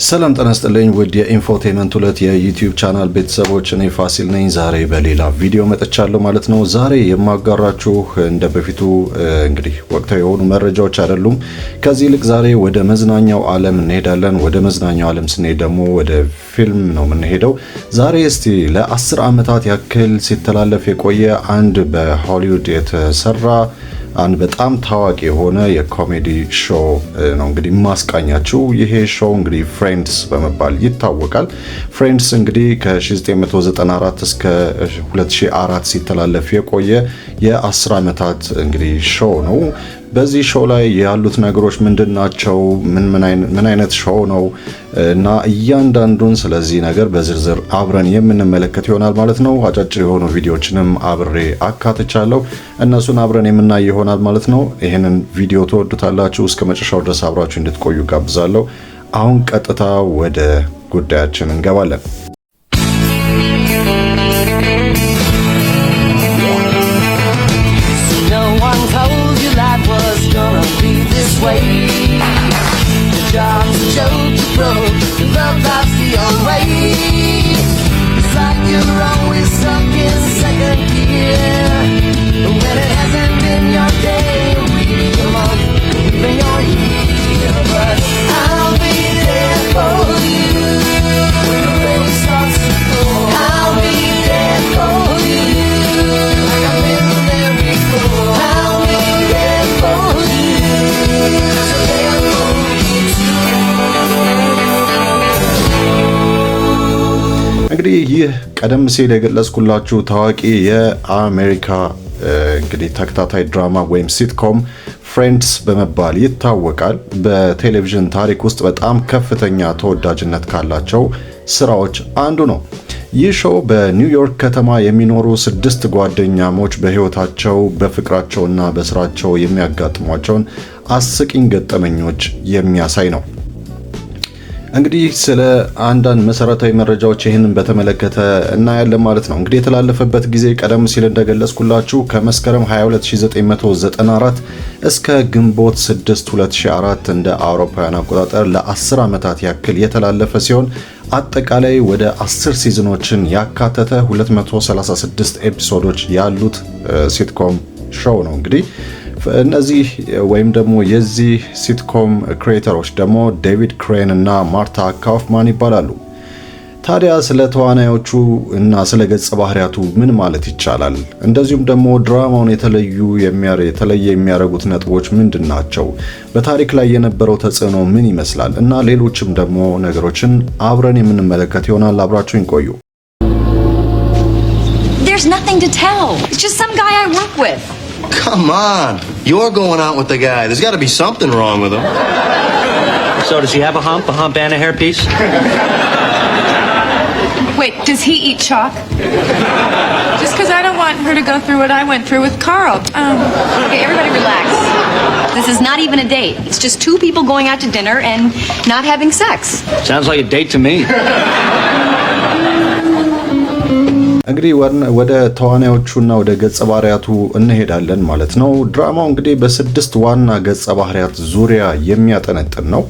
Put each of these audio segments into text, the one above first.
ሰላም ጤና ይስጥልኝ ውድ የኢንፎቴመንት ሁለት የዩቲዩብ ቻናል ቤተሰቦች፣ እኔ ፋሲል ነኝ። ዛሬ በሌላ ቪዲዮ መጥቻለሁ ማለት ነው። ዛሬ የማጋራችሁ እንደ በፊቱ እንግዲህ ወቅታዊ የሆኑ መረጃዎች አይደሉም። ከዚህ ይልቅ ዛሬ ወደ መዝናኛው ዓለም እንሄዳለን። ወደ መዝናኛው ዓለም ስንሄድ ደግሞ ወደ ፊልም ነው የምንሄደው። ዛሬ እስቲ ለ10 ዓመታት ያክል ሲተላለፍ የቆየ አንድ በሆሊውድ የተሰራ አንድ በጣም ታዋቂ የሆነ የኮሜዲ ሾው ነው እንግዲህ ማስቃኛችሁ። ይሄ ሾው እንግዲህ ፍሬንድስ በመባል ይታወቃል። ፍሬንድስ እንግዲህ ከ1994 እስከ 2004 ሲተላለፍ የቆየ የ10 ዓመታት እንግዲህ ሾው ነው። በዚህ ሾው ላይ ያሉት ነገሮች ምንድናቸው? ምን አይነት ሾው ነው? እና እያንዳንዱን ስለዚህ ነገር በዝርዝር አብረን የምንመለከት ይሆናል ማለት ነው። አጫጭር የሆኑ ቪዲዮዎችንም አብሬ አካትቻለሁ። እነሱን አብረን የምናይ ይሆናል ማለት ነው። ይሄንን ቪዲዮ ተወዱታላችሁ። እስከ መጨረሻው ድረስ አብራችሁ እንድትቆዩ ጋብዛለሁ። አሁን ቀጥታ ወደ ጉዳያችን እንገባለን። እንግዲህ ይህ ቀደም ሲል የገለጽኩላችሁ ታዋቂ የአሜሪካ እንግዲህ ተከታታይ ድራማ ወይም ሲትኮም ፍሬንድስ በመባል ይታወቃል። በቴሌቪዥን ታሪክ ውስጥ በጣም ከፍተኛ ተወዳጅነት ካላቸው ስራዎች አንዱ ነው። ይህ ሾው በኒውዮርክ ከተማ የሚኖሩ 6 ጓደኛሞች በህይወታቸው በፍቅራቸውና በስራቸው የሚያጋጥሟቸውን አስቂኝ ገጠመኞች የሚያሳይ ነው። እንግዲህ ስለ አንዳንድ መሰረታዊ መረጃዎች ይህንን በተመለከተ እናያለን ማለት ነው። እንግዲህ የተላለፈበት ጊዜ ቀደም ሲል እንደገለጽኩላችሁ ከመስከረም 22 1994 እስከ ግንቦት 6 2004 እንደ አውሮፓውያን አቆጣጠር ለ10 ዓመታት ያክል የተላለፈ ሲሆን አጠቃላይ ወደ 10 ሲዝኖችን ያካተተ 236 ኤፒሶዶች ያሉት ሲትኮም ሾው ነው። እንግዲህ እነዚህ ወይም ደግሞ የዚህ ሲትኮም ክሬተሮች ደግሞ ዴቪድ ክሬን እና ማርታ ካውፍማን ይባላሉ። ታዲያ ስለ ተዋናዮቹ እና ስለ ገጸ ባህሪያቱ ምን ማለት ይቻላል? እንደዚሁም ደግሞ ድራማውን የተለየ የሚያደርጉት ነጥቦች ምንድን ናቸው? በታሪክ ላይ የነበረው ተጽዕኖ ምን ይመስላል? እና ሌሎችም ደግሞ ነገሮችን አብረን የምንመለከት ይሆናል። አብራችሁን ቆዩ። There's nothing to tell. It's just some guy I work with. Come on. You're going out with the guy. There's got to be something wrong with him. So does he have a hump and a hairpiece? Wait, does he eat chalk? Just because I don't want her to go through what I went through with Carl. Okay, everybody relax. This is not even a date. It's just 2 people going out to dinner and not having sex. Sounds like a date to me. እንግዲህ ወደ ተዋናዮቹና ወደ ገጸ ባህሪያቱ እንሄዳለን ማለት ነው። ድራማው እንግዲህ በ6 ዋና ገጸ ባህሪያት ዙሪያ የሚያጠነጥን ነው።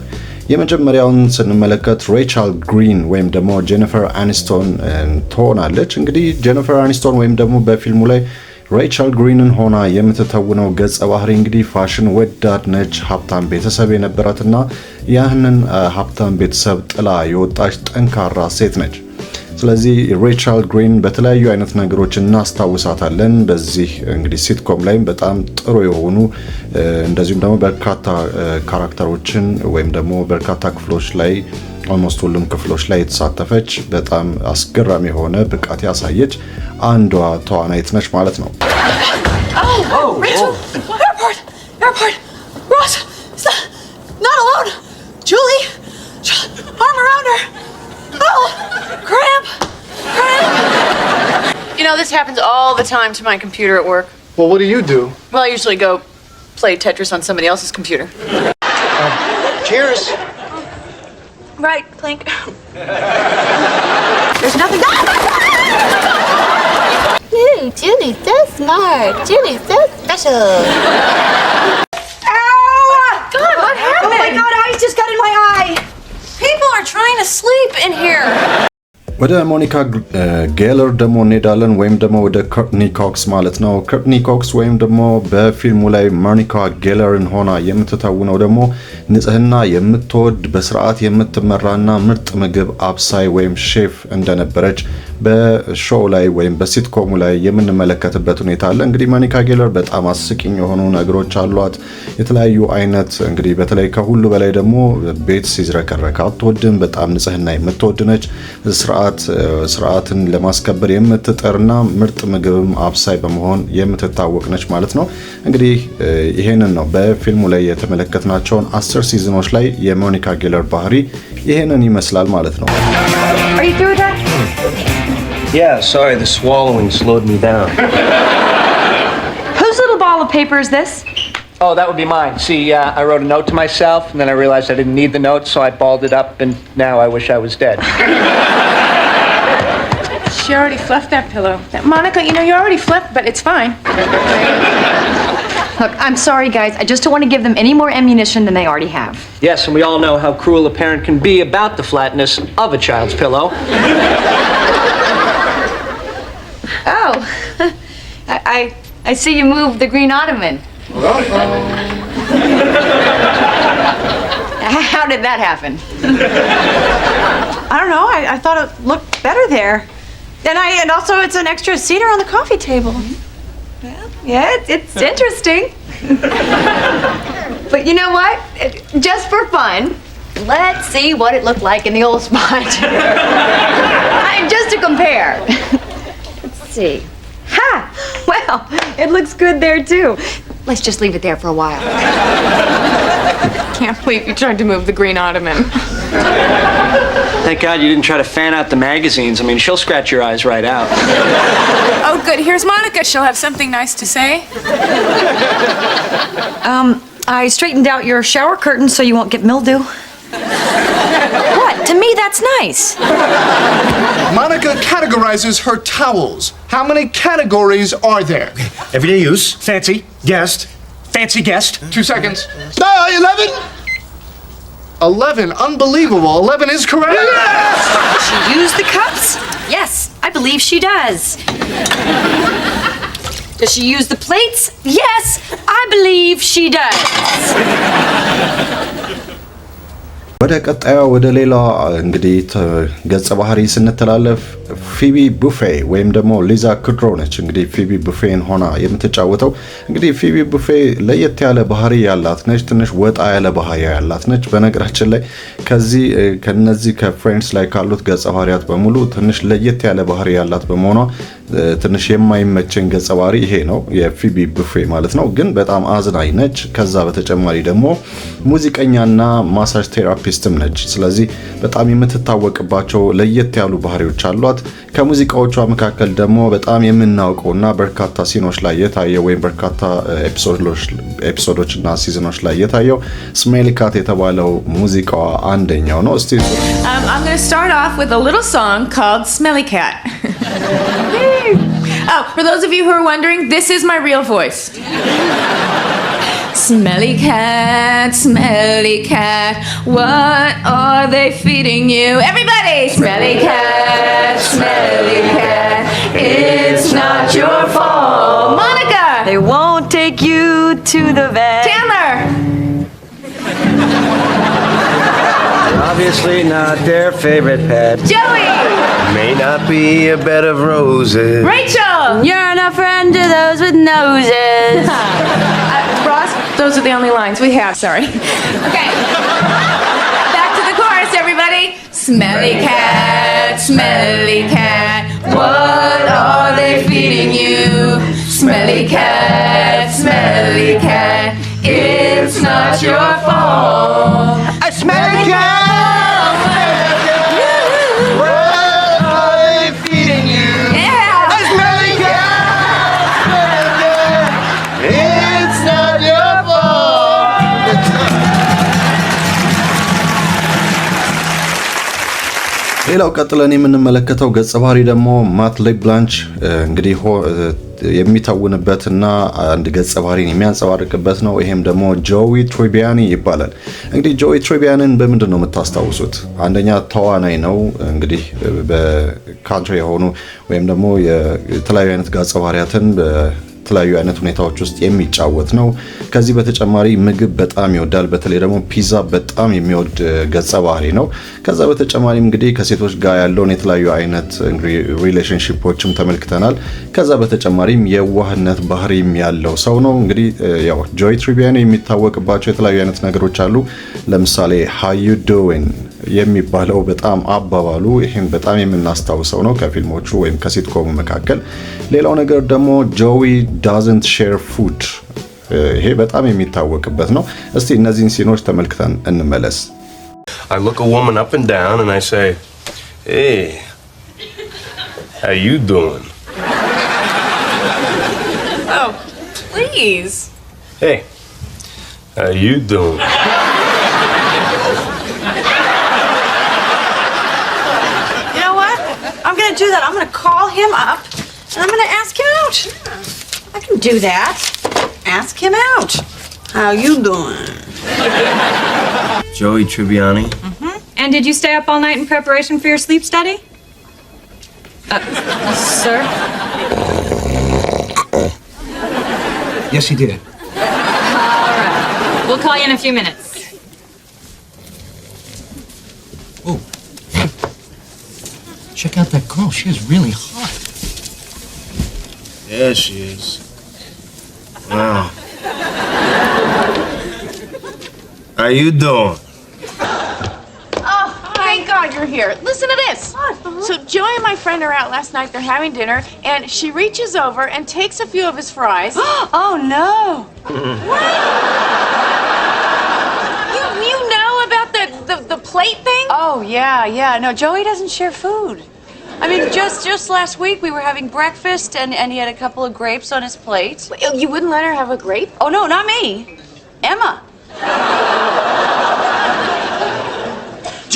የመጀመሪያውን ስንመለከት ሬቸል ግሪን ወይም ደግሞ ጄኒፈር አኒስቶን ትሆናለች። እንግዲህ ጄኒፈር አኒስቶን ወይም ደግሞ በፊልሙ ላይ ሬቸል ግሪንን ሆና የምትተውነው ገጸ ባህሪ እንግዲህ ፋሽን ወዳድ ነች። ሀብታም ቤተሰብ የነበራትና ያንን ሀብታም ቤተሰብ ጥላ የወጣች ጠንካራ ሴት ነች። ስለዚህ ሬቸል ግሪን በተለያዩ አይነት ነገሮች እናስታውሳታለን። በዚህ እንግዲህ ሲትኮም ላይም በጣም ጥሩ የሆኑ እንደዚሁም ደግሞ በርካታ ካራክተሮችን ወይም ደግሞ በርካታ ክፍሎች ላይ ኦልሞስት ሁሉም ክፍሎች ላይ የተሳተፈች በጣም አስገራሚ የሆነ ብቃት ያሳየች አንዷ ተዋናይት ነች ማለት ነው። Airport. Ross, not alone. Julie, arm around her. Oh, cramp. You know, this happens all the time to my computer at work. Well, what do? Well, I usually go play Tetris on somebody else's computer. Cheers. Right, clink. There's nothing. Ooh, Julie's so smart. Julie's so special. Ow! God, what happened? Oh my God, ice just got in my eye. People are trying asleep in here. ወደ ሞኒካ ጌለር ደግሞ እንሄዳለን ወይም ደግሞ ወደ ኮርትኒ ኮክስ ማለት ነው። ኮርትኒ ኮክስ ወይም ደግሞ በፊልሙ ላይ ሞኒካ ጌለርን ሆና የምትተውነው ደግሞ ንጽህና የምትወድ በስርዓት የምትመራና ምርጥ ምግብ አብሳይ ወይም ሼፍ እንደነበረች በሾው ላይ ወይም በሲትኮሙ ላይ የምንመለከትበት ሁኔታ አለ። እንግዲህ ሞኒካ ጌለር በጣም አስቂኝ የሆኑ ነገሮች አሏት። የተለያዩ አይነት እንግዲህ በተለይ ከሁሉ በላይ ደግሞ ቤት ሲዝረከረክ አትወድም። በጣም ንጽህና የምትወድ ነች። ስርዓትን ለማስከበር የምትጠርና ምርጥ ምግብም አብሳይ በመሆን የምትታወቅ ነች ማለት ነው። እንግዲህ ይሄንን ነው በፊልሙ ላይ የተመለከትናቸውን 10 ሲዝኖች ላይ የሞኒካ ጌለር ባህሪ ይሄንን ይመስላል ማለት ነው። Are you through with that? Yeah, sorry, the swallowing slowed me down. Whose little ball of paper is this? Oh, that would be mine. See, I wrote a note to myself, and then I realized I didn't need the note, so I balled it up, and now I wish I was dead. She already fluffed that pillow. Monica, you know, you already fluffed, but it's fine. Look, I'm sorry, guys. I just don't want to give them any more ammunition than they already have. Yes, and we all know how cruel a parent can be about the flatness of a child's pillow. Oh, I see you moved the green ottoman. How did that happen? I don't know. I thought it looked better there. And also it's an extra cedar on the coffee table. Yeah, it's interesting. But you know what? Just for fun, let's see what it looked like in the old spot. Just to compare. Let's see. Ha! Well, it looks good there too. Let's just leave it there for a while. Can't believe you tried to move the green ottoman. Thank God you didn't try to fan out the magazines. I mean, she'll scratch your eyes right out. Oh, good. Here's Monica. She'll have something nice to say. I straightened out your shower curtain so you won't get mildew. What? To me, that's nice. Monica categorizes her towels. How many categories are there? Everyday use, fancy, guest, fancy guest. 2 seconds. 11? 11. Unbelievable. 11 is correct. Does she use the cups? Yes, I believe she does. Does she use the plates? Yes, I believe she does. ወደ ቀጣዩ ወደ ሌላ እንግዲህ ገጸ ባህሪ ስንተላለፍ ፊቢ ቡፌ ወይም ደግሞ ሊዛ ኩድሮ ነች። እንግዲህ ፊቢ ቡፌን ሆና የምትጫወተው እንግዲህ ፊቢ ቡፌ ለየት ያለ ባህሪ ያላት ነች። ትንሽ ወጣ ያለ ባህሪ ያላት ነች። በነገራችን ላይ ከነዚህ ከፍሬንድስ ላይ ካሉት ገጸ ባህሪያት በሙሉ ትንሽ ለየት ያለ ባህሪ ያላት በመሆኗ ትንሽ የማይመቸኝ ገጸ ባህሪ ይሄ ነው የፊቢ ቡፌ ማለት ነው። ግን በጣም አዝናኝ ነች። ከዛ በተጨማሪ ደግሞ ሙዚቀኛና ማሳጅ ቴራፒስትም ነች። ስለዚህ በጣም የምትታወቅባቸው ለየት ያሉ ባህሪዎች አሏት። ከሙዚቃዎቿ መካከል ደግሞ በጣም የምናውቀውና በርካታ ሲኖች ላይ የታየው ወይም በርካታ ኤፒሶዶችና ሲዝኖች ላይ የታየው ስሜሊ ካት የተባለው ሙዚቃዋ አንደኛው ነው። እስቲ I'm going to start off with a little song called Smelly Cat. Oh, for those of you who are wondering, this is my real voice. Smelly cat, what are they feeding you? Everybody! Smelly cat, it's not your fault. Monica! They won't take you to the vet. Chandler! Obviously not their favorite pet. Joey! May not be a bed of roses. Rachel! You're not friend to those with noses. Ross, those are the only lines we have, sorry. Okay. Back to the chorus, everybody. Smelly cat, what are they feeding you? Smelly cat, it's not your fault. A smelly cat. ሌላው ቀጥለን የምንመለከተው ገጸ ባህሪ ደግሞ ማት ሌብላንች እንግዲህ የሚታወንበትና አንድ ገጸ ባህሪን የሚያንጸባርቅበት ነው። ይሄም ደግሞ ጆዊ ትሪቢያኒ ይባላል። እንግዲህ ጆዊ ትሪቢያንን በምንድን ነው የምታስታውሱት? አንደኛ ተዋናይ ነው። እንግዲህ በካንትሪ የሆኑ ወይም ደግሞ የተለያዩ አይነት ገጸ ባህሪያትን በተለያዩ አይነት ሁኔታዎች ውስጥ የሚጫወት ነው። ከዚህ በተጨማሪ ምግብ በጣም ይወዳል። በተለይ ደግሞ ፒዛ በጣም የሚወድ ገጸ ባህሪ ነው። ከዛ በተጨማሪም እንግዲህ ከሴቶች ጋር ያለውን የተለያዩ አይነት ሪሌሽንሺፖችም ተመልክተናል። ከዛ በተጨማሪም የዋህነት ባህሪም ያለው ሰው ነው። እንግዲህ ያው ጆይ ትሪቢያኒ የሚታወቅባቸው የተለያዩ አይነት ነገሮች አሉ። ለምሳሌ how you doing የሚባለው በጣም አባባሉ ይሄን በጣም የምናስታውሰው ነው ከፊልሞቹ ወይም ከሲትኮሙ መካከል። ሌላው ነገር ደግሞ ጆዊ doesn't share food ይሄ በጣም የሚታወቅበት ነው። እስቲ እነዚህን ሲኖች ተመልክተን እንመለስ። I look a woman up and down and I say, "Hey, how you doing?" Oh, please. Hey, how you doing? You know what? I'm gonna do that. I'm gonna call him up and I'm gonna ask him out. I can do that. Ask him out. How you doing? Joey Tribbiani. And did you stay up all night in preparation for your sleep study? Sir? Yes, he did. All right. We'll call you in a few minutes. Oh. Check out that girl. She is really hot. Yeah, she is. Wow. How you doing? Oh, thank God you're here. Listen to this. So Joey and my friend are out last night. They're having dinner, and she reaches over and takes a few of his fries. Oh no. You know about the plate thing? Oh yeah. No, Joey doesn't share food. I mean, just last week we were having breakfast and he had a couple of grapes on his plate. You wouldn't let her have a grape? Oh no, not me. Emma.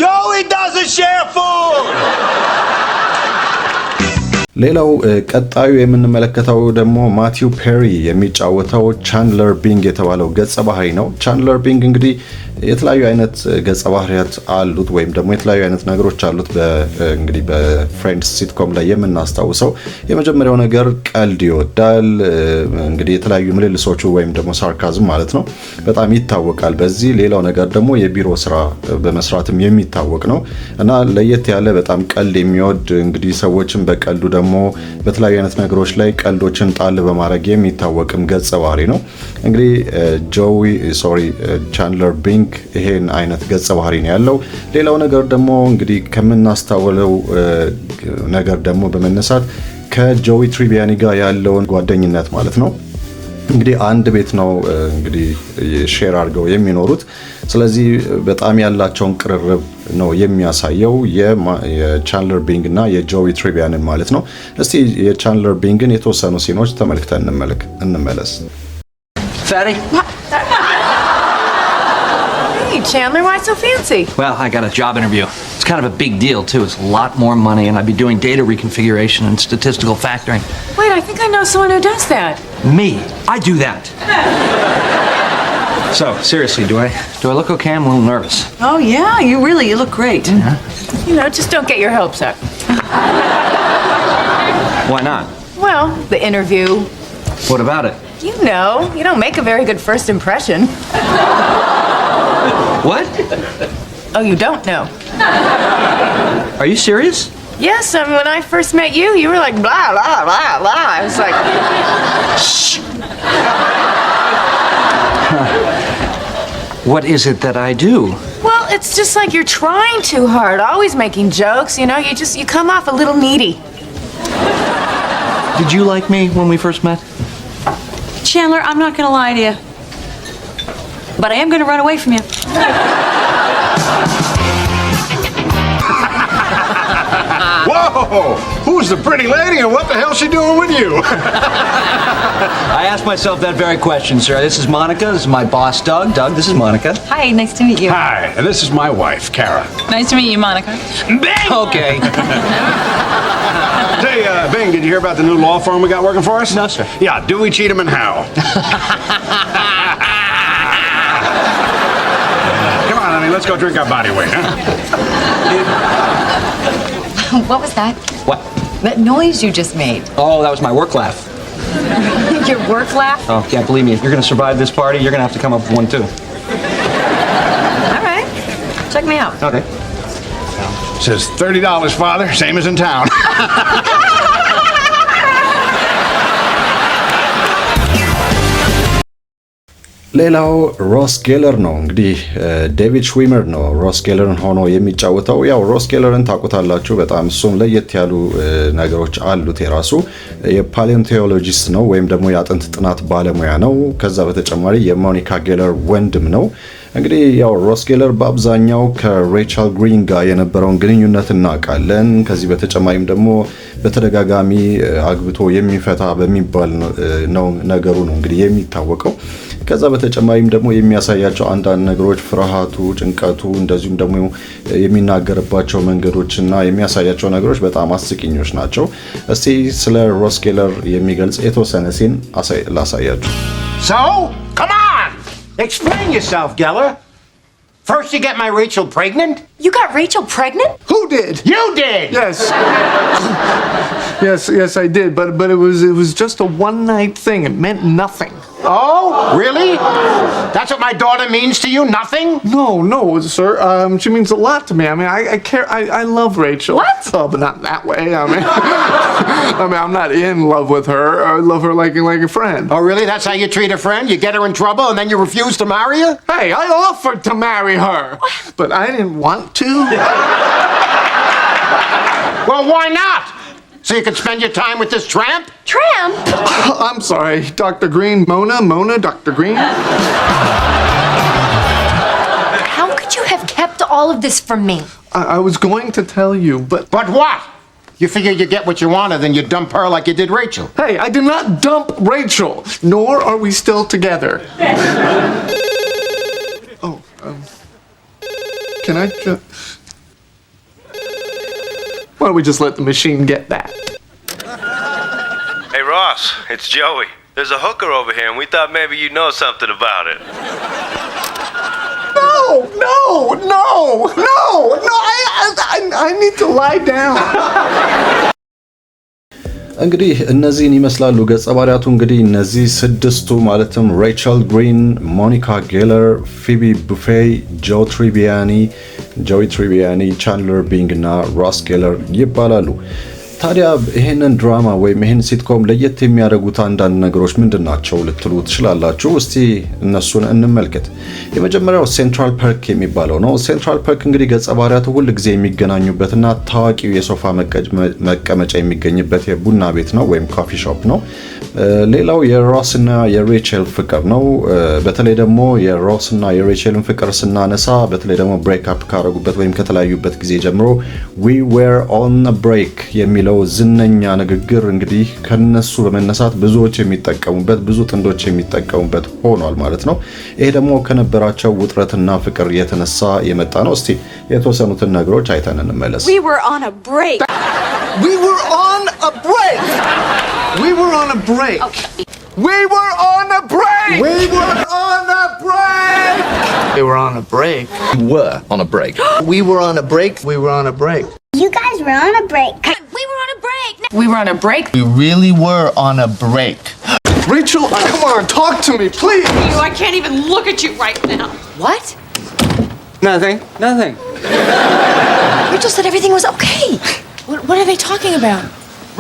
Joey doesn't share food! ሌላው ቀጣዩ የምንመለከተው ደግሞ ማቲው ፔሪ የሚጫወተው ቻንድለር ቢንግ የተባለው ገጸ ባህሪ ነው። ቻንድለር ቢንግ እንግዲህ የተለያዩ አይነት ገጸ ባህሪያት አሉት ወይም ደግሞ የተለያዩ አይነት ነገሮች አሉት። እንግዲህ በፍሬንድስ ሲትኮም ላይ የምናስታውሰው የመጀመሪያው ነገር ቀልድ ይወዳል። እንግዲህ የተለያዩ ምልልሶቹ ወይም ደግሞ ሳርካዝም ማለት ነው በጣም ይታወቃል በዚህ። ሌላው ነገር ደግሞ የቢሮ ስራ በመስራትም የሚታወቅ ነው እና ለየት ያለ በጣም ቀልድ የሚወድ እንግዲህ ሰዎችን በቀልዱ ደግሞ በተለያዩ አይነት ነገሮች ላይ ቀልዶችን ጣል በማድረግ የሚታወቅም ገጸ ባህሪ ነው። እንግዲህ ቻንድለር ቢንግ ይሄን አይነት ገጸ ባህሪ ነው ያለው። ሌላው ነገር ደግሞ እንግዲህ ከምናስተውለው ነገር ደግሞ በመነሳት ከጆዊ ትሪቢያኒ ጋር ያለውን ጓደኝነት ማለት ነው። እንግዲህ አንድ ቤት ነው እንግዲህ ሼር አድርገው የሚኖሩት። ስለዚህ በጣም ያላቸውን ቅርርብ ነው የሚያሳየው የቻንድለር ቢንግ እና የጆዊ ትሪቢያንን ማለት ነው። እስቲ የቻንድለር ቢንግን የተወሰኑ ሲኖች ተመልክተን እንመለስ። Fatty? Hey, Chandler, why so fancy? Well, I got a job interview. It's kind of a big deal, too. It's a lot more money, and I'd be doing data reconfiguration and statistical factoring. Wait, I think I know someone who does that. Me? I do that. So, seriously, do I look okay? I'm a little nervous. Oh yeah, you look great. Yeah. You know, just don't get your hopes up. Why not? Well, the interview. What about it? You know, you don't make a very good first impression. What? Oh, you don't know? Are you serious? Yes, I mean, when I first met you, you were like, blah, blah, blah, blah. I was like, Shh! What is it that I do? well, it's just like you're trying too hard, always making jokes, you know, you come off a little needy. Did you like me when we first met? Chandler, I'm not gonna lie to you, but I am gonna run away from you. Whoa! Who Who's the pretty lady and what the hell's she doing with you? I asked myself that very question, sir. This is Monica. This is my boss, Doug. Doug, this is Monica. Hi, nice to meet you. Hi, and this is my wife, Kara. Nice to meet you, Monica. Okay. Say, Bing, did you hear about the new law firm we got working for us? No, sir. Yeah, Dewey, Cheatham, and Howe. Come on, honey, let's go drink our body weight, huh? What was that? What? That noise you just made. Oh, that was my work laugh. Your work laugh? Oh, yeah, believe me, if you're going to survive this party, you're going to have to come up with one, too. All right. Check me out. Okay. Says $30, Father, same as in town. ሌላው ሮስ ጌለር ነው። እንግዲህ ዴቪድ ሽዊመር ነው ሮስ ጌለርን ሆኖ የሚጫወተው። ያው ሮስ ጌለርን ታውቁታላችሁ። በጣም እሱም ለየት ያሉ ነገሮች አሉት። የራሱ የፓሊዮንቶሎጂስት ነው ወይም ደግሞ የአጥንት ጥናት ባለሙያ ነው። ከዛ በተጨማሪ የሞኒካ ጌለር ወንድም ነው። እንግዲህ ያው ሮስ ጌለር በአብዛኛው ከሬቸል ግሪን ጋር የነበረውን ግንኙነት እናውቃለን። ከዚህ በተጨማሪም ደግሞ በተደጋጋሚ አግብቶ የሚፈታ በሚባል ነው ነገሩ ነው እንግዲህ የሚታወቀው። ከዛ በተጨማሪም ደግሞ የሚያሳያቸው አንዳንድ ነገሮች ፍርሃቱ፣ ጭንቀቱ እንደዚሁም ደግሞ የሚናገርባቸው መንገዶችና የሚያሳያቸው ነገሮች በጣም አስቂኞች ናቸው። እስቲ ስለ ሮስ ጌለር የሚገልጽ የተወሰነ ሲን ላሳያችሁ። So, come on! Explain yourself, Geller. First you get my Rachel pregnant. You got Rachel pregnant? Who did? You did! Yes. yes, I did, but it was just a one-night thing. It meant nothing. Oh, really? That's what my daughter means to you? Nothing? No, sir. She means a lot to me. I mean, I care. I love Rachel. What? Oh, but not that way. I mean, I'm not in love with her. I love her like a friend. Oh, really? That's how you treat a friend? You get her in trouble and then you refuse to marry her? Hey, I offered to marry her, but I didn't want to. Well, why not? So you can spend your time with this tramp? Tramp? I'm sorry, Dr. Green. Mona, Dr. Green. How could you have kept all of this from me? I was going to tell you, but... But what? You figure you get what you wanted, then you dump her like you did Rachel. Hey, I did not dump Rachel, nor are we still together. Oh, can I just... Why don't we just let the machine get that? Hey, Ross, it's Joey. There's a hooker over here, and we thought maybe you know something about it. No! I need to lie down. እንግዲህ እነዚህን ይመስላሉ ገጸ ባህሪያቱ። እንግዲህ እነዚህ ስድስቱ ማለትም ሬቸል ግሪን፣ ሞኒካ ጌለር፣ ፊቢ ቡፌይ፣ ጆይ ትሪቢያኒ፣ ቻንድለር ቢንግ እና ሮስ ጌለር ይባላሉ። ታዲያ ይሄንን ድራማ ወይም ይሄን ሲትኮም ለየት የሚያደርጉት አንዳንድ ነገሮች ምንድናቸው ልትሉ ትችላላችሁ። እስቲ እነሱን እንመልከት። የመጀመሪያው ሴንትራል ፐርክ የሚባለው ነው። ሴንትራል ፐርክ እንግዲህ ገጸ ባህሪያቱ ሁል ጊዜ የሚገናኙበትና ታዋቂው የሶፋ መቀመጫ የሚገኝበት የቡና ቤት ነው ወይም ኮፊ ሾፕ ነው። ሌላው የሮስና የሬቸል ፍቅር ነው። በተለይ ደግሞ የሮስና የሬቸልን ፍቅር ስናነሳ በተለይ ደግሞ ብሬክ አፕ ካረጉበት ወይም ከተለያዩበት ጊዜ ጀምሮ we were on a break የሚለው ዝነኛ ንግግር እንግዲህ ከነሱ በመነሳት ብዙዎች የሚጠቀሙበት ብዙ ጥንዶች የሚጠቀሙበት ሆኗል ማለት ነው። ይሄ ደግሞ ከነበራቸው ውጥረትና ፍቅር የተነሳ የመጣ ነው። እስቲ የተወሰኑትን ነገሮች አይተን እንመለስ። We were on a break. We were on a break. We were on a break. We were on a break. We were on a break. We were on a break. We were on a break. We were on a break. We were on a break. You guys were on a break. We were on a break. We were on a break. We really were on a break. Rachel, come on, talk to me, please. I can't even look at you right now. What? Nothing. Rachel said everything was okay. What are they talking about?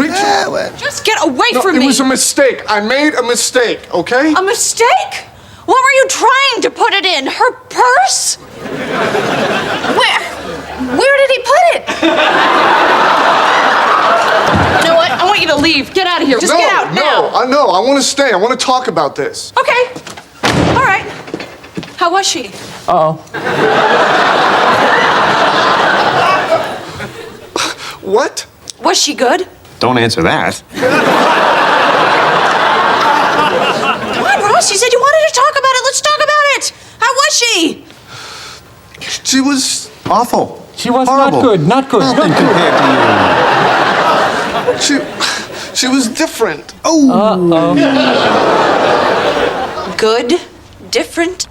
Rachel, Just get away no, from it me. was a mistake. I made a mistake, okay? A mistake? What were you trying to put it in? Her purse? Where did he put it? You know what? I want you to leave. Get out of here. Just get out now. No, I want to stay. I want to talk about this. Okay. All right. How was she? Uh-oh. What? Was she good? Don't answer that. Come on, Ross. You said you wanted to talk about it. Let's talk about it. How was she? She was awful. She was horrible. not good. Nothing compared to you. She was different. Oh. Uh-oh. Good? Different?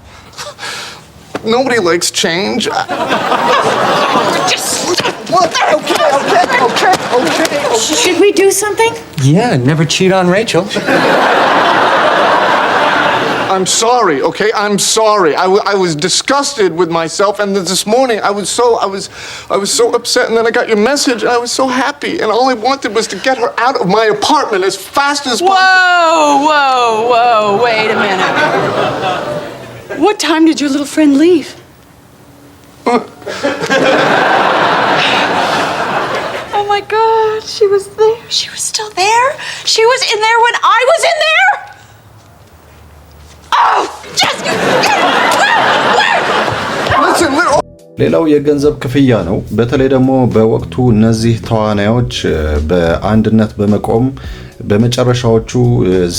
Nobody likes change. Just What? Okay. Should we do something? Yeah, never cheat on Rachel. I'm sorry, okay? I'm sorry. I was disgusted with myself, and this morning I was so upset, and then I got your message, and I was so happy, and all I wanted was to get her out of my apartment as fast as possible. Whoa. Wait a minute. What time did your little friend leave? Oh my God, she was there. She was still there? She was in there when I was in there? Oh, Jessica! Listen, ሌላው የገንዘብ ክፍያ ነው። በተለይ ደግሞ በወቅቱ እነዚህ ተዋናዮች በአንድነት በመቆም በመጨረሻዎቹ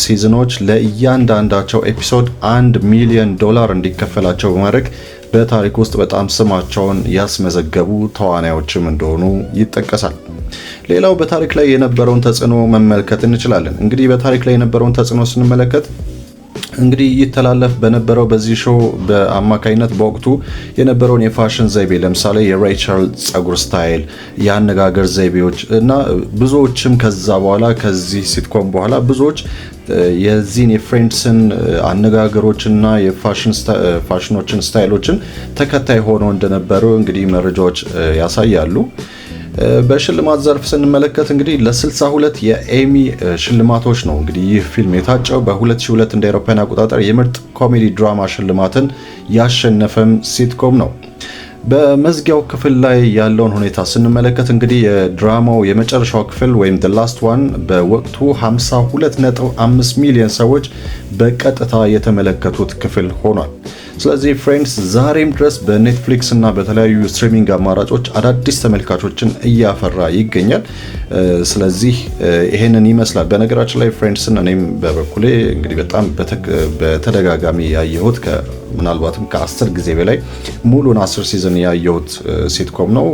ሲዝኖች ለእያንዳንዳቸው ኤፒሶድ $1 ሚሊዮን እንዲከፈላቸው በማድረግ በታሪክ ውስጥ በጣም ስማቸውን ያስመዘገቡ ተዋናዮችም እንደሆኑ ይጠቀሳል። ሌላው በታሪክ ላይ የነበረውን ተጽዕኖ መመልከት እንችላለን። እንግዲህ በታሪክ ላይ የነበረውን ተጽዕኖ ስንመለከት እንግዲህ ይተላለፍ በነበረው በዚህ ሾው በአማካይነት በወቅቱ የነበረውን የፋሽን ዘይቤ ለምሳሌ የሬቸል ጸጉር ስታይል፣ የአነጋገር ዘይቤዎች እና ብዙዎችም ከዛ በኋላ ከዚህ ሲትኮም በኋላ ብዙዎች የዚህን የፍሬንድስን አነጋገሮችና የፋሽኖችን ስታይሎችን ተከታይ ሆነው እንደነበሩ እንግዲህ መረጃዎች ያሳያሉ። በሽልማት ዘርፍ ስንመለከት እንግዲህ ለ62 የኤሚ ሽልማቶች ነው እንግዲህ ይህ ፊልም የታጨው። በ2002 እንደ አውሮፓውያን አቆጣጠር የምርጥ ኮሜዲ ድራማ ሽልማትን ያሸነፈም ሲትኮም ነው። በመዝጊያው ክፍል ላይ ያለውን ሁኔታ ስንመለከት እንግዲህ የድራማው የመጨረሻው ክፍል ወይም the last one በወቅቱ 52.5 ሚሊዮን ሰዎች በቀጥታ የተመለከቱት ክፍል ሆኗል። ስለዚህ ፍሬንድስ ዛሬም ድረስ በኔትፍሊክስ እና በተለያዩ ስትሪሚንግ አማራጮች አዳዲስ ተመልካቾችን እያፈራ ይገኛል። ስለዚህ ይሄንን ይመስላል። በነገራችን ላይ ፍሬንድስን እኔም በበኩሌ እንግዲህ በጣም በተደጋጋሚ ያየሁት ምናልባትም ከ10 ጊዜ በላይ ሙሉን 10 ሲዝን ያየሁት ሲትኮም ነው።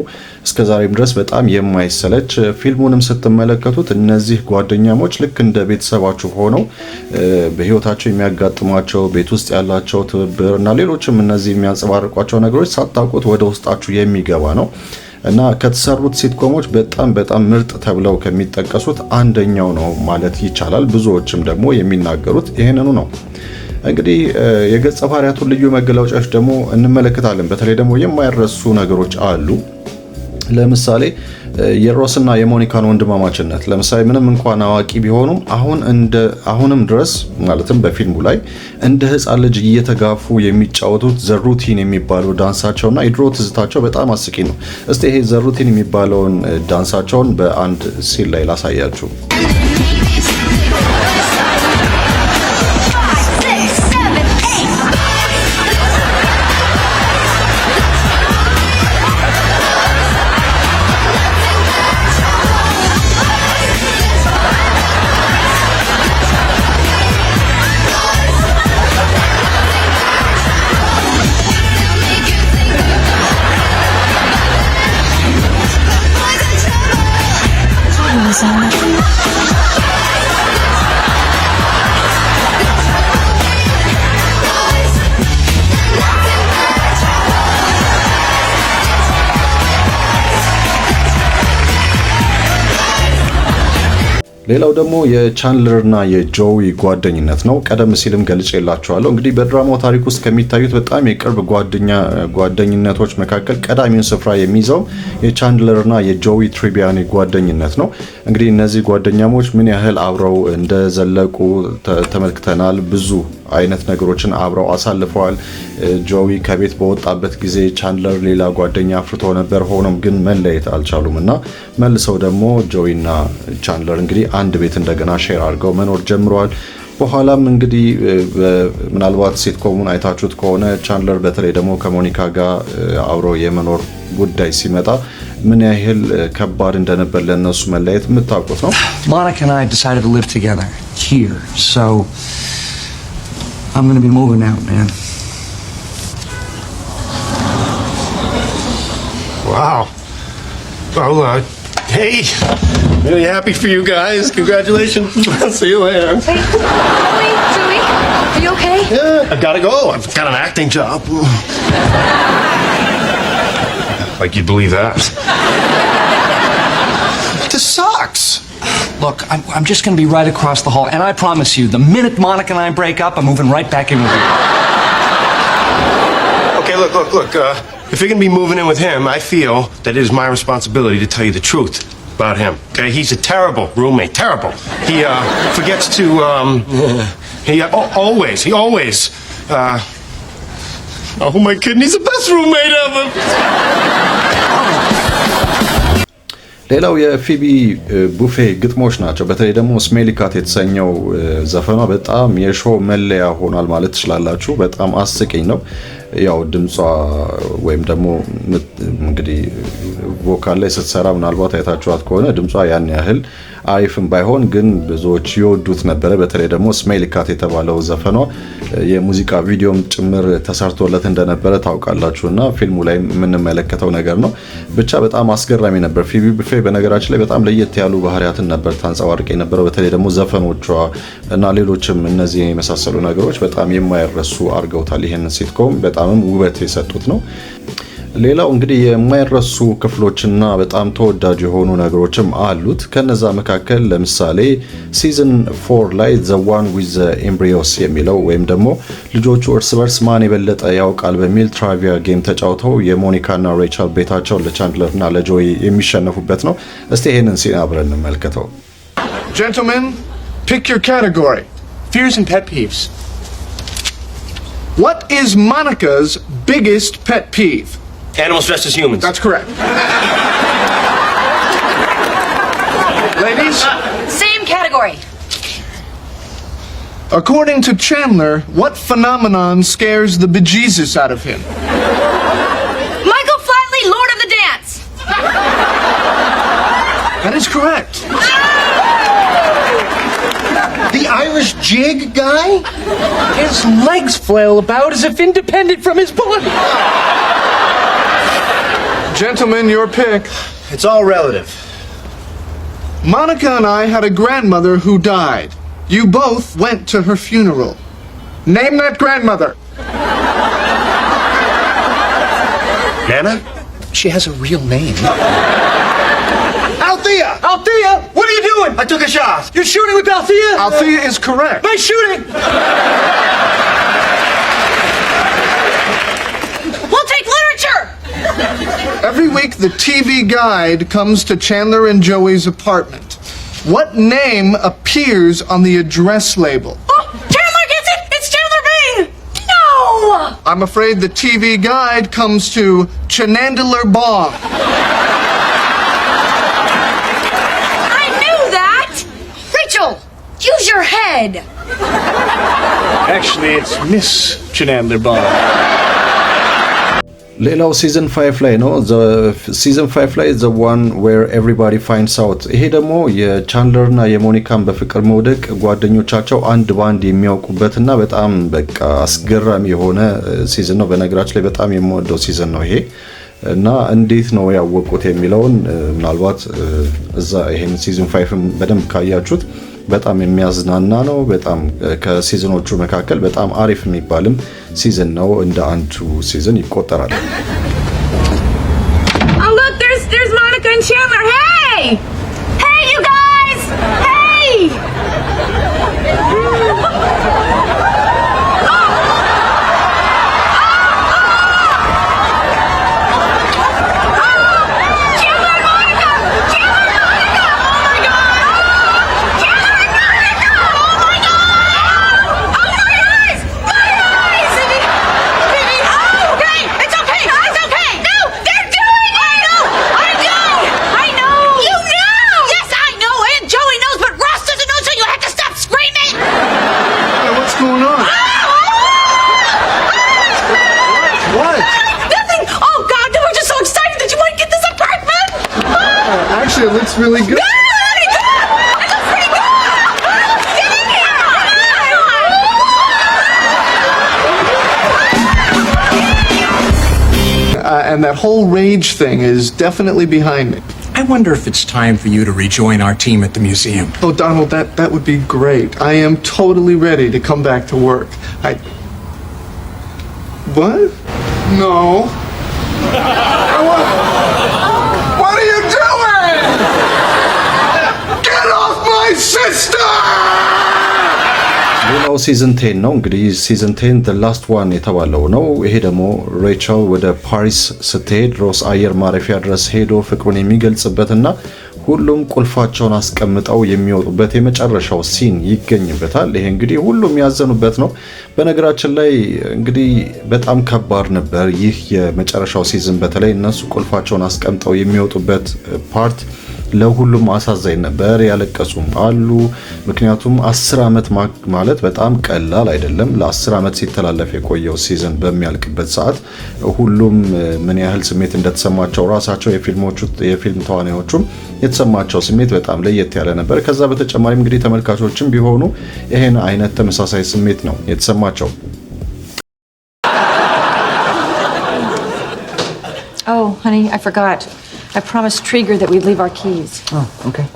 እስከዛሬም ድረስ በጣም የማይሰለች ፊልሙንም ስትመለከቱት እነዚህ ጓደኛሞች ልክ እንደ ቤተሰባችሁ ሆነው በህይወታቸው የሚያጋጥሟቸው ቤት ውስጥ ያላቸው ትብብር እና ሌሎችም እነዚህ የሚያንጸባርቋቸው ነገሮች ሳታውቁት ወደ ውስጣችሁ የሚገባ ነው እና ከተሰሩት ሲትኮሞች በጣም ምርጥ ተብለው ከሚጠቀሱት አንደኛው ነው ማለት ይቻላል። ብዙዎችም ደግሞ የሚናገሩት ይሄንኑ ነው። እንግዲህ የገጸ ባህሪያቱን ልዩ መገለጫዎች ደግሞ እንመለከታለን። በተለይ ደግሞ የማይረሱ ነገሮች አሉ። ለምሳሌ የሮስና የሞኒካን ወንድማማችነት ለምሳሌ ምንም እንኳን አዋቂ ቢሆኑም አሁንም ድረስ ማለትም በፊልሙ ላይ እንደ ህፃን ልጅ እየተጋፉ የሚጫወቱት ዘሩቲን የሚባለው ዳንሳቸውና የድሮ ትዝታቸው በጣም አስቂኝ ነው። እስቲ ይሄ ዘሩቲን የሚባለውን ዳንሳቸውን በአንድ ሲል ላይ ላሳያችሁ። ሌላው ደግሞ የቻንድለርና የጆዊ ጓደኝነት ነው። ቀደም ሲልም ገልጬላችኋለሁ። እንግዲህ በድራማው ታሪክ ውስጥ ከሚታዩት በጣም የቅርብ ጓደኝነቶች መካከል ቀዳሚውን ስፍራ የሚይዘው የቻንድለርና የጆዊ ትሪቢያኒ ጓደኝነት ነው። እንግዲህ እነዚህ ጓደኛሞች ምን ያህል አብረው እንደዘለቁ ተመልክተናል። ብዙ አይነት ነገሮችን አብረው አሳልፈዋል። ጆዊ ከቤት በወጣበት ጊዜ ቻንድለር ሌላ ጓደኛ አፍርቶ ነበር። ሆኖም ግን መለየት አልቻሉም እና መልሰው ደግሞ ጆዊና ቻንድለር እንግዲህ አንድ ቤት እንደገና ሼር አድርገው መኖር ጀምረዋል። በኋላም እንግዲህ ምናልባት ሲትኮሙን አይታችሁት ከሆነ ቻንድለር በተለይ ደግሞ ከሞኒካ ጋር አብሮ የመኖር ጉዳይ ሲመጣ ምን ያህል ከባድ እንደነበር ለነሱ መለየት የምታውቁት ነው። Monica and I decided to live together here, so I'm going to be moving out, man. Wow. Well, hey, really happy for you guys. Congratulations. I'll see you later. Hey, Joey, are you okay? Yeah, I gotta go. I've got an acting job. Like you'd believe that. This sucks. Look, I'm just going to be right across the hall, and I promise you, the minute Monica and I break up, I'm moving right back in with you. Okay, look. If you're going to be moving in with him, I feel that it is my responsibility to tell you the truth about him. Okay, he's a terrible roommate. Terrible. He forgets to. He always. Oh, who am I kidding? He's the best roommate ever. ሌላው የፊቢ ቡፌ ግጥሞች ናቸው። በተለይ ደግሞ ስሜሊ ካት የተሰኘው ዘፈኗ በጣም የሾው መለያ ሆኗል ማለት ትችላላችሁ። በጣም አስቂኝ ነው። ያው ድምጿ ወይም ደግሞ እንግዲህ ቮካል ላይ ስትሰራ ምናልባት አይታችኋት ከሆነ ድምጿ ያን ያህል አሪፍም ባይሆን ግን ብዙዎች ይወዱት ነበረ። በተለይ ደግሞ ስሜሊ ካት የተባለው ዘፈኗ የሙዚቃ ቪዲዮም ጭምር ተሰርቶለት እንደነበረ ታውቃላችሁና ፊልሙ ላይ የምንመለከተው ነገር ነው። ብቻ በጣም አስገራሚ ነበር። ፊቢ ቡፌ በነገራችን ላይ በጣም ለየት ያሉ ባህሪያትን ነበር ታንጸባርቅ የነበረው። በተለይ ደግሞ ዘፈኖቿ እና ሌሎችም እነዚህ የመሳሰሉ ነገሮች በጣም የማይረሱ አድርገውታል። ይሄን ሲትኮም በጣምም ውበት የሰጡት ነው። ሌላው እንግዲህ የማይረሱ ክፍሎችና በጣም ተወዳጅ የሆኑ ነገሮችም አሉት። ከነዛ መካከል ለምሳሌ ሲዝን 4 ላይ the one with the embryos የሚለው ወይም ደግሞ ልጆቹ እርስ በርስ ማን የበለጠ ያውቃል በሚል ትራቪያ ጌም ተጫውተው የሞኒካና ሬቸል ቤታቸው ለቻንድለርና ለጆይ የሚሸነፉበት ነው። እስቲ ይሄንን ሲን አብረን እንመልከተው። Gentlemen, pick your category. Fears and pet peeves. What is Monica's biggest pet peeve? Animals dressed as humans. That's correct. Ladies? Same category. According to Chandler, what phenomenon scares the bejesus out of him? Michael Flatley, Lord of the Dance. That is correct. The Irish jig guy? His legs flail about as if independent from his body. Gentlemen, your pick. It's all relative. Monica and I had a grandmother who died. You both went to her funeral. Name that grandmother. Nana? She has a real name. Althea! Althea, what are you doing? I took a shot. You're shooting with Althea? Althea is correct. Nice shooting! We'll take literature. Every week, the TV guide comes to Chandler and Joey's apartment. What name appears on the address label? Oh, Chandler gets it. It's Chandler Bing. No. I'm afraid the TV guide comes to Chanandler Bong. I knew that. Rachel, use your head. Actually, it's Miss Chenandler Bond. ሌላው ሲዝን 5 ላይ ነው። ሲዝን 5 ላይ the one where everybody finds out። ይሄ ደግሞ የቻንድለርና የሞኒካን በፍቅር መውደቅ ጓደኞቻቸው አንድ ባንድ የሚያውቁበትና በጣም በቃ አስገራሚ የሆነ ሲዝን ነው። በነገራችን ላይ በጣም የምወደው ሲዝን ነው ይሄ እና እንዴት ነው ያወቁት የሚለውን ምናልባት እዛ ይሄን ሲዝን 5 በደንብ ካያችሁት በጣም የሚያዝናና ነው። በጣም ከሲዝኖቹ መካከል በጣም አሪፍ የሚባልም ሲዝን ነው። እንደ አንዱ ሲዝን ይቆጠራል። Oh, look, there's Monica and Chandler. Hey! Hey, you guys! Hey! Actually, it looks really good. And that whole rage thing is definitely behind me. I wonder if it's time for you to rejoin our team at the museum. Oh, Donald, that would be great. I am totally ready to come back to work. What? No. What are you doing? Get off my sister! ሌላው ሲዝን 10 ነው። እንግዲህ ሲዝን 10 the last one የተባለው ነው። ይሄ ደግሞ ሬቸል ወደ ፓሪስ ስትሄድ ሮስ አየር ማረፊያ ድረስ ሄዶ ፍቅሩን የሚገልጽበትና ሁሉም ቁልፋቸውን አስቀምጠው የሚወጡበት የመጨረሻው ሲን ይገኝበታል። ይሄ እንግዲህ ሁሉም ያዘኑበት ነው። በነገራችን ላይ እንግዲህ በጣም ከባድ ነበር ይህ የመጨረሻው ሲዝን። በተለይ እነሱ ቁልፋቸውን አስቀምጠው የሚወጡበት ፓርት ለሁሉም አሳዛኝ ነበር። ያለቀሱም አሉ። ምክንያቱም 10 ዓመት ማለት በጣም ቀላል አይደለም። ለ10 ዓመት ሲተላለፍ የቆየው ሲዝን በሚያልቅበት ሰዓት ሁሉም ምን ያህል ስሜት እንደተሰማቸው ራሳቸው የፊልም ተዋናዮቹም የተሰማቸው ስሜት በጣም ለየት ያለ ነበር። ከዛ በተጨማሪም እንግዲህ ተመልካቾችም ቢሆኑ ይሄን አይነት ተመሳሳይ ስሜት ነው የተሰማቸው። Oh, honey, I forgot. I promised Trigger that we'd leave our keys. Oh, okay.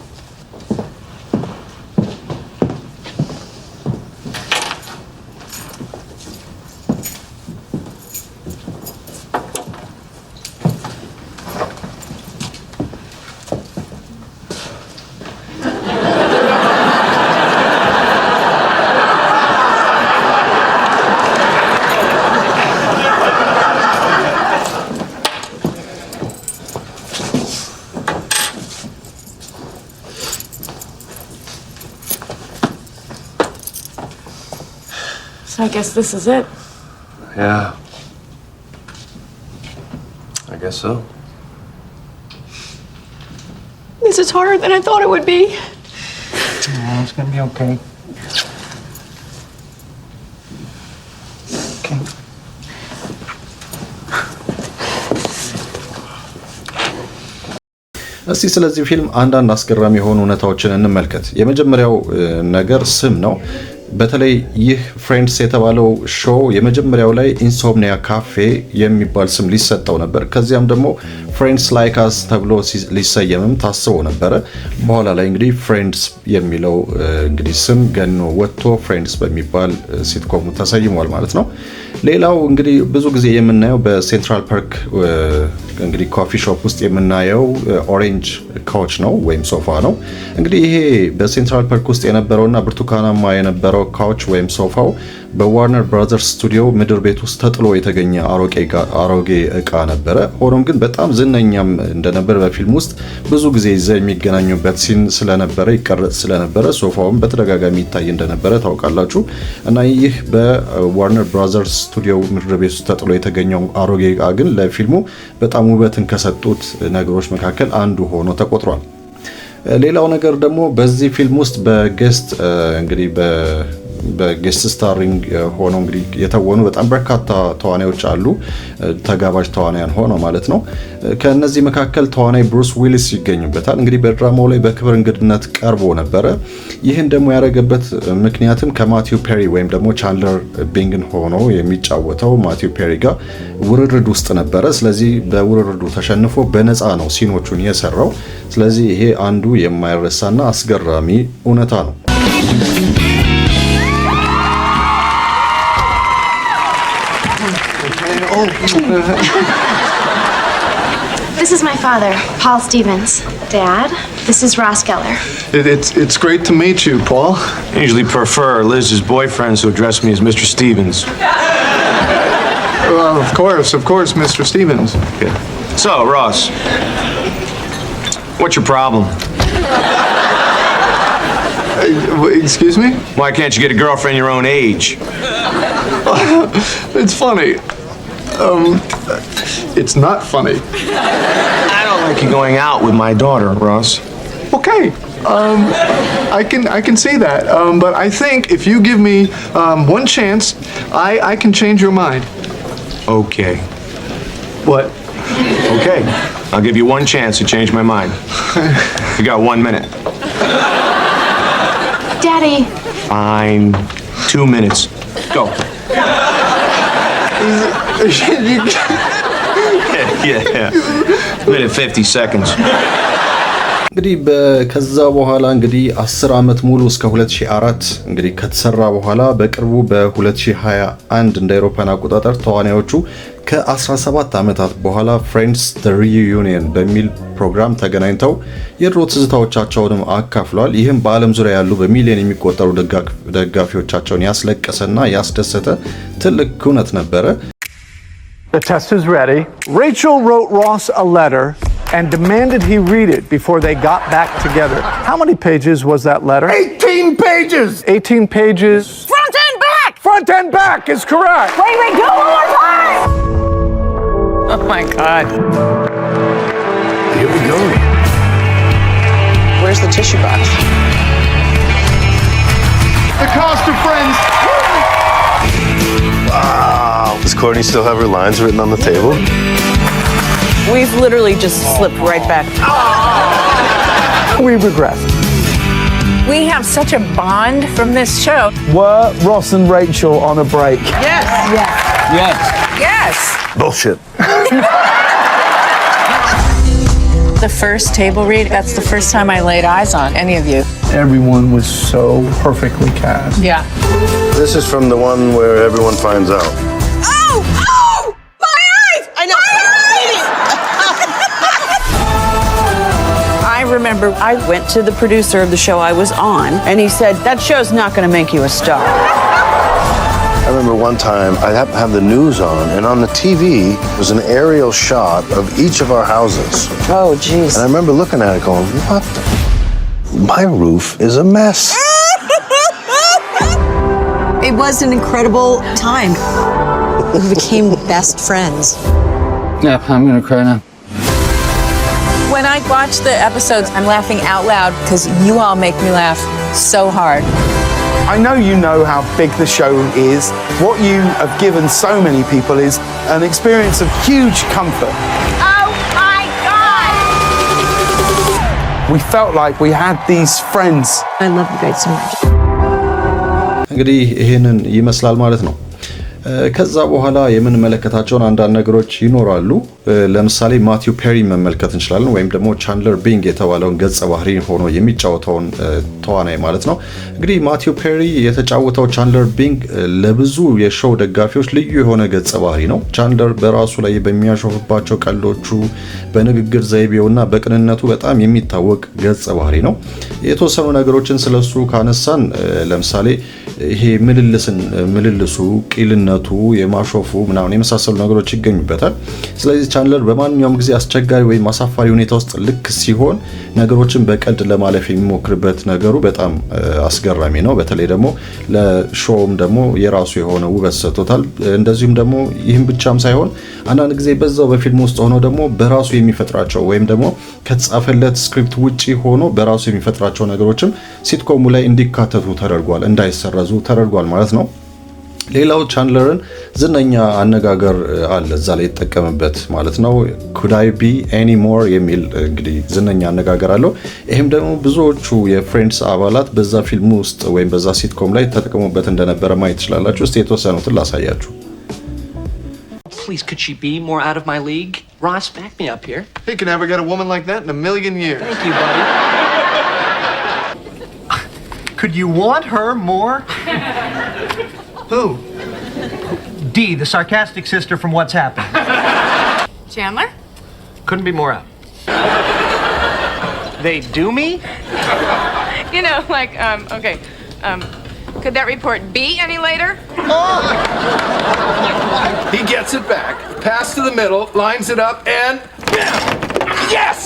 So I guess this is it. Yeah. I guess so. This is harder than I thought it would be. Oh, it's gonna be okay. Okay. እስቲ ስለዚህ ፊልም አንዳንድ አስገራሚ የሆኑ እውነታዎችን እንመልከት። የመጀመሪያው ነገር ስም ነው። በተለይ ይህ ፍሬንድስ የተባለው ሾው የመጀመሪያው ላይ ኢንሶምኒያ ካፌ የሚባል ስም ሊሰጠው ነበር። ከዚያም ደግሞ ፍሬንድስ ላይክ አስ ተብሎ ሊሰየምም ታስቦ ነበረ። በኋላ ላይ እንግዲህ ፍሬንድስ የሚለው እንግዲህ ስም ገኖ ወጥቶ ፍሬንድስ በሚባል ሲትኮሙ ተሰይሟል ማለት ነው። ሌላው እንግዲህ ብዙ ጊዜ የምናየው በሴንትራል ፓርክ እንግዲህ ኮፊ ሾፕ ውስጥ የምናየው ኦሬንጅ ካውች ነው ወይም ሶፋ ነው። እንግዲህ ይሄ በሴንትራል ፓርክ ውስጥ የነበረውና ብርቱካናማ የነበረው ካውች ወይም ሶፋው በዋርነር ብራዘርስ ስቱዲዮ ምድር ቤት ውስጥ ተጥሎ የተገኘ አሮጌ እቃ ነበረ። ሆኖም ግን በጣም ዝነኛም እንደነበር በፊልም ውስጥ ብዙ ጊዜ ይዘው የሚገናኙበት ሲን ስለነበረ ይቀረጽ ስለነበረ ሶፋውም በተደጋጋሚ ይታይ እንደነበረ ታውቃላችሁ። እና ይህ በዋርነር ብራዘርስ ስቱዲዮ ምድር ቤት ውስጥ ተጥሎ የተገኘው አሮጌ እቃ ግን ለፊልሙ በጣም ውበትን ከሰጡት ነገሮች መካከል አንዱ ሆኖ ተቆጥሯል። ሌላው ነገር ደግሞ በዚህ ፊልም ውስጥ በጌስት እንግዲህ በጌስት ስታሪንግ ሆኖ እንግዲህ የተወኑ በጣም በርካታ ተዋናዮች አሉ። ተጋባዥ ተዋናያን ሆኖ ማለት ነው። ከነዚህ መካከል ተዋናይ ብሩስ ዊሊስ ይገኙበታል። እንግዲህ በድራማው ላይ በክብር እንግድነት ቀርቦ ነበረ። ይህን ደግሞ ያደረገበት ምክንያትም ከማቲው ፔሪ ወይም ደግሞ ቻንድለር ቢንግን ሆኖ የሚጫወተው ማቲው ፔሪ ጋር ውርርድ ውስጥ ነበረ። ስለዚህ በውርርዱ ተሸንፎ በነፃ ነው ሲኖቹን የሰራው። ስለዚህ ይሄ አንዱ የማይረሳና አስገራሚ እውነታ ነው። This is my father, Paul Stevens. Dad, this is Ross Geller. It's great to meet you, Paul. I usually prefer Liz's boyfriends who address me as Mr. Stevens. Well, of course, Mr. Stevens. Okay. So, Ross, what's your problem? Excuse me? Why can't you get a girlfriend your own age? It's funny. It's not funny. I don't like you going out with my daughter, Ross. Okay. I can see that. But I think if you give me one chance, I can change your mind. Okay. What? Okay. I'll give you one chance to change my mind. You got 1 minute. Daddy. Fine. 2 minutes. Go. yeah. Minute 50 seconds. እንግዲህ ከዛ በኋላ እንግዲህ 10 አመት ሙሉ እስከ 2004 እንግዲህ ከተሰራ በኋላ በቅርቡ በ2021 እንደ አውሮፓውያን አቆጣጠር ተዋናዮቹ ከ17 አመታት በኋላ ፍሬንድስ ዘ ሪዩኒየን በሚል ፕሮግራም ተገናኝተው የድሮ ትዝታዎቻቸውንም አካፍለዋል። ይህም በዓለም ዙሪያ ያሉ በሚሊዮን የሚቆጠሩ ደጋፊዎቻቸውን ያስለቀሰና ያስደሰተ ትልቅ ኩነት ነበረ። The test is ready. Rachel wrote Ross a letter and demanded he read it before they got back together. How many pages was that letter? 18 pages! 18 pages. Front and back! Front and back is correct! Wait, do it one more time! Oh my God. Here we go. Where's the tissue box? The cast of Friends. Wow. Does Courtney still have her lines written on the table? We've literally just slipped right back. We regress. We have such a bond from this show. Were Ross and Rachel on a break? Yes. Yes. Yes. Yes. Bullshit. The first table read, that's the first time I laid eyes on any of you. Everyone was so perfectly cast. Yeah. This is from the one where everyone finds out. Oh! Oh! My eyes! I know. I remember I went to the producer of the show I was on, and he said, that show's not going to make you a star. I remember one time I happened to have the news on, and on the TV was an aerial shot of each of our houses. Oh, jeez. And I remember looking at it going, what the? My roof is a mess. It was an incredible time. We became best friends. Yeah, I'm gonna cry now. When I watch the episodes, I'm laughing out loud because you all make me laugh so hard. I know you know how big the show is. What you have given so many people is an experience of huge comfort. Oh my God! We felt like we had these friends. I love you guys so much. እንግዲህ ይሄንን ይመስላል ማለት ነው። ከዛ በኋላ የምንመለከታቸውን አንዳንድ ነገሮች ይኖራሉ። ለምሳሌ ማቲው ፔሪ መመልከት እንችላለን፣ ወይም ደግሞ ቻንድለር ቢንግ የተባለውን ገጸ ባህሪ ሆኖ የሚጫወተውን ተዋናይ ማለት ነው። እንግዲህ ማቲው ፔሪ የተጫወተው ቻንድለር ቢንግ ለብዙ የሾው ደጋፊዎች ልዩ የሆነ ገጸ ባህሪ ነው። ቻንድለር በራሱ ላይ በሚያሾፍባቸው ቀልዶቹ፣ በንግግር ዘይቤውና በቅንነቱ በጣም የሚታወቅ ገጸ ባህሪ ነው። የተወሰኑ ነገሮችን ስለሱ ካነሳን ለምሳሌ ይሄ ምልልሱ፣ ቂልነቱ፣ የማሾፉ ምናምን የመሳሰሉ ነገሮች ይገኙበታል። ስለዚህ ቻንድለር በማንኛውም ጊዜ አስቸጋሪ ወይም አሳፋሪ ሁኔታ ውስጥ ልክ ሲሆን ነገሮችን በቀልድ ለማለፍ የሚሞክርበት ነገሩ በጣም አስገራሚ ነው። በተለይ ደግሞ ለሾውም ደግሞ የራሱ የሆነ ውበት ሰጥቶታል። እንደዚሁም ደግሞ ይህም ብቻም ሳይሆን አንዳንድ ጊዜ በዛው በፊልም ውስጥ ሆኖ ደግሞ በራሱ የሚፈጥራቸው ወይም ደግሞ ከተጻፈለት ስክሪፕት ውጪ ሆኖ በራሱ የሚፈጥራቸው ነገሮችም ሲትኮሙ ላይ እንዲካተቱ ተደርጓል፣ እንዳይሰረዙ ተደርጓል ማለት ነው። ሌላው ቻንድለርን ዝነኛ አነጋገር አለ እዛ ላይ የተጠቀመበት ማለት ነው። could I be any more የሚል እንግዲህ ዝነኛ አነጋገር አለው። ይሄም ደግሞ ብዙዎቹ የፍሬንድስ አባላት በዛ ፊልም ውስጥ ወይም በዛ ሲትኮም ላይ ተጠቅሞበት እንደነበረ ማየት ትችላላችሁ። እስቲ የተወሰኑትን ላሳያችሁ። Please, could she be more out of my league? Ross, back me up here. He could never get a woman like that in a million years. Thank you, buddy. Could you want her more? Who? Dee, the sarcastic sister from What's Happening. Chandler? Couldn't be more out. They do me? You know, like, okay. Could that report be any later? He gets it back, pass to the middle, lines it up, and yes!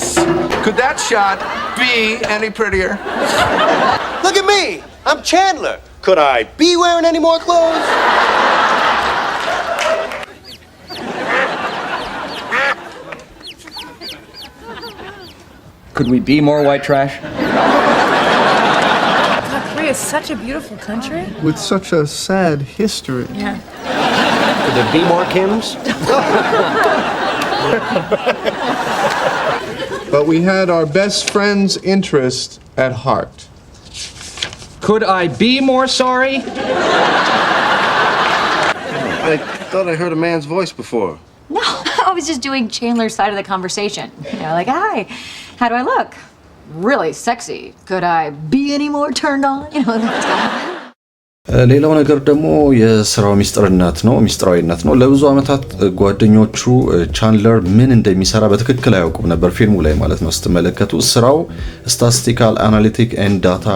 Could that shot be any prettier? Look at me. I'm Chandler. Could I be wearing any more clothes? Could we be more white trash? Korea is such a beautiful country. With such a sad history. Yeah. Could there be more Kims? But we had our best friend's interest at heart. Could I be more sorry? I thought I heard a man's voice before. No, I was just doing Chandler's side of the conversation. You know, like, hi, how do I look? Really sexy. Could I be any more turned on? You know, that stuff. ሌላው ነገር ደግሞ የስራው ሚስጥራዊነት ነው። ለብዙ አመታት ጓደኞቹ ቻንድለር ምን እንደሚሰራ በትክክል አያውቁም ነበር። ፊልሙ ላይ ማለት ነው ስትመለከቱ ስራው ስታቲስቲካል አናሊቲክ ኤንድ ዳታ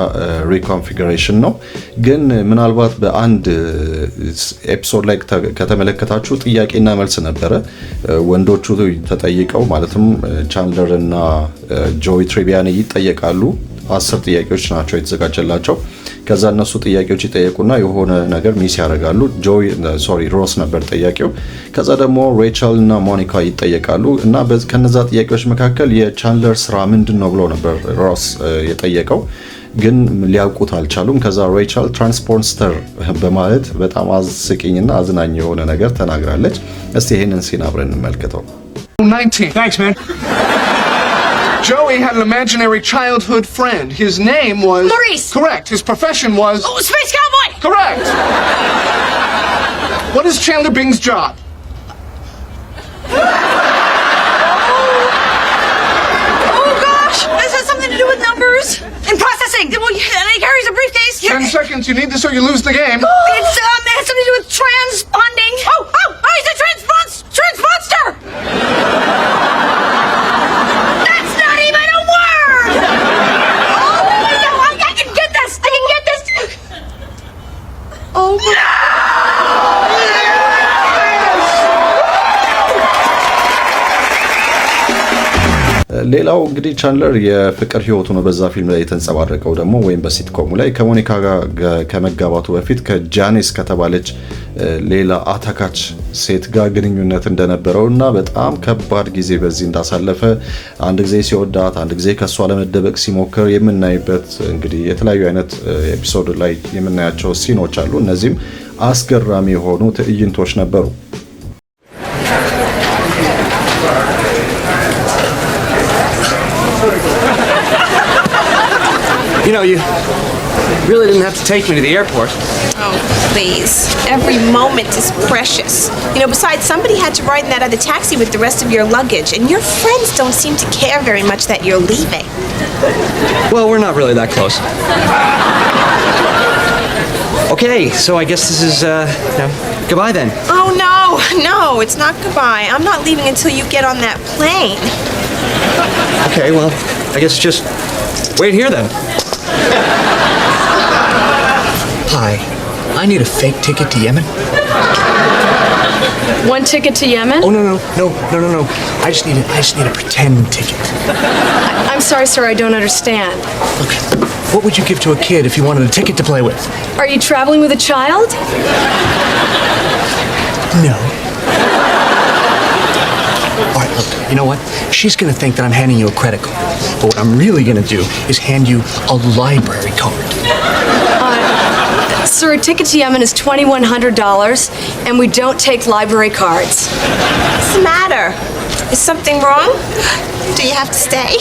ሪኮንፊጉሬሽን ነው። ግን ምናልባት በአንድ ኤፒሶድ ላይ ከተመለከታችሁ ጥያቄና መልስ ነበረ። ወንዶቹ ተጠይቀው ማለትም ቻንድለር እና ጆይ ትሪቢያኒ ይጠየቃሉ። 10 ጥያቄዎች ናቸው የተዘጋጀላቸው። ከዛ እነሱ ጥያቄዎች ይጠየቁና የሆነ ነገር ሚስ ያደርጋሉ። ሮስ ነበር ጠያቂው። ከዛ ደግሞ ሬቸል እና ሞኒካ ይጠየቃሉ እና ከነዛ ጥያቄዎች መካከል የቻንድለር ስራ ምንድነው ብሎ ነበር ሮስ የጠየቀው። ግን ሊያውቁት አልቻሉም። ከዛ ሬቸል ትራንስፖርተር በማለት በጣም አስቂኝና አዝናኝ የሆነ ነገር ተናግራለች። እስቲ ይሄንን ሲን አብረን እንመልከተው። 19. Thanks, man. Joey had an imaginary childhood friend. His name was... Maurice! Correct. His profession was... Oh, Space Cowboy! Correct! What is Chandler Bing's job? Oh, gosh! This has something to do with numbers and processing. Well, and he carries a briefcase. 10 seconds. You need this or you lose the game. It has something to do with transponding. Oh, he's a transponster! That's not even a word! Oh, no, I can get this! I can get this! Oh, my... ሌላው እንግዲህ ቻንድለር የፍቅር ህይወቱ ነው በዛ ፊልም ላይ የተንጸባረቀው ደግሞ ወይም በሲትኮሙ ላይ ከሞኒካ ጋር ከመጋባቱ በፊት ከጃኒስ ከተባለች ሌላ አታካች ሴት ጋር ግንኙነት እንደነበረውና በጣም ከባድ ጊዜ በዚህ እንዳሳለፈ አንድ ጊዜ ሲወዳት አንድ ጊዜ ከሷ ለመደበቅ ሲሞክር የምናይበት እንግዲህ የተለያዩ አይነት ኤፒሶድ ላይ የምናያቸው ሲኖች አሉ። እነዚህም አስገራሚ የሆኑ ትዕይንቶች ነበሩ። You know, you really didn't have to take me to the airport. Oh, please. Every moment is precious. You know, besides, somebody had to ride in that other taxi with the rest of your luggage, and your friends don't seem to care very much that you're leaving. Well, we're not really that close. Okay, so I guess this is, goodbye then. Oh, no, it's not goodbye. I'm not leaving until you get on that plane. Okay, well, I guess just wait here then. Hi, I need a fake ticket to Yemen. One ticket to Yemen? Oh, no. I just need a pretend ticket. I'm sorry, sir, I don't understand. Look, what would you give to a kid if you wanted a ticket to play with? Are you traveling with a child? No. All right, look, you know what? She's gonna think that I'm handing you a credit card. But what I'm really gonna do is hand you a library card. Sir, a ticket to Yemen is $2,100, and we don't take library cards. What's the matter? Is something wrong? Do you have to stay?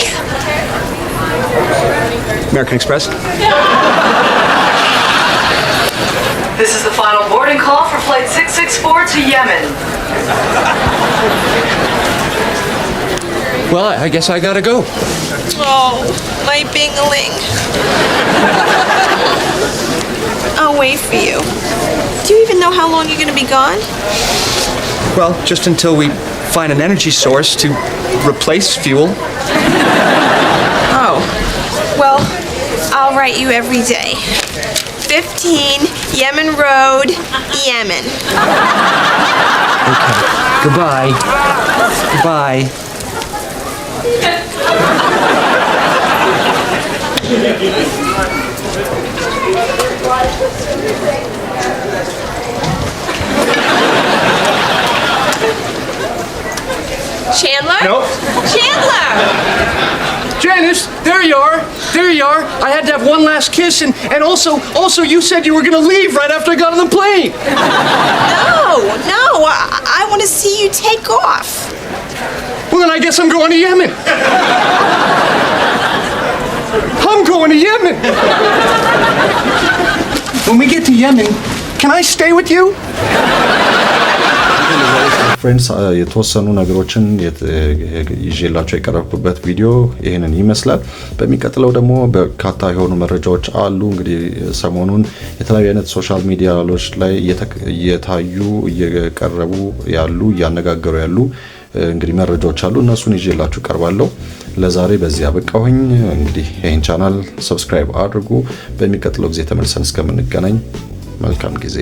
American Express? This is the final boarding call for Flight 664 to Yemen. Well, I guess I gotta go. Oh, my bingling. I'll wait for you. Do you even know how long you're gonna be gone? Well, just until we find an energy source to replace fuel. Oh, well, I'll write you every day. 15 Yemen Road, Yemen. Okay. Goodbye. Goodbye. Chandler? Nope. Chandler! Janice, there you are. There you are. I had to have one last kiss, and also you said you were gonna leave right after I got on the plane. No, I want to see you take off. Well, then I guess I'm going to Yemen. I'm going to Yemen. When we get to Yemen, can I stay with you? ፍሬንድስ የተወሰኑ ነገሮችን ይዤላችሁ የቀረብኩበት ቪዲዮ ይሄንን ይመስላል። በሚቀጥለው ደግሞ በርካታ የሆኑ መረጃዎች አሉ። እንግዲህ ሰሞኑን የተለያዩ አይነት ሶሻል ሚዲያዎች ላይ እየታዩ እየቀረቡ ያሉ እያነጋገሩ ያሉ እንግዲህ መረጃዎች አሉ። እነሱን ይዤላችሁ ቀርባለሁ። ለዛሬ በዚህ አበቃሁኝ። እንግዲህ ይሄን ቻናል ሰብስክራይብ አድርጉ። በሚቀጥለው ጊዜ ተመልሰን እስከምንገናኝ መልካም ጊዜ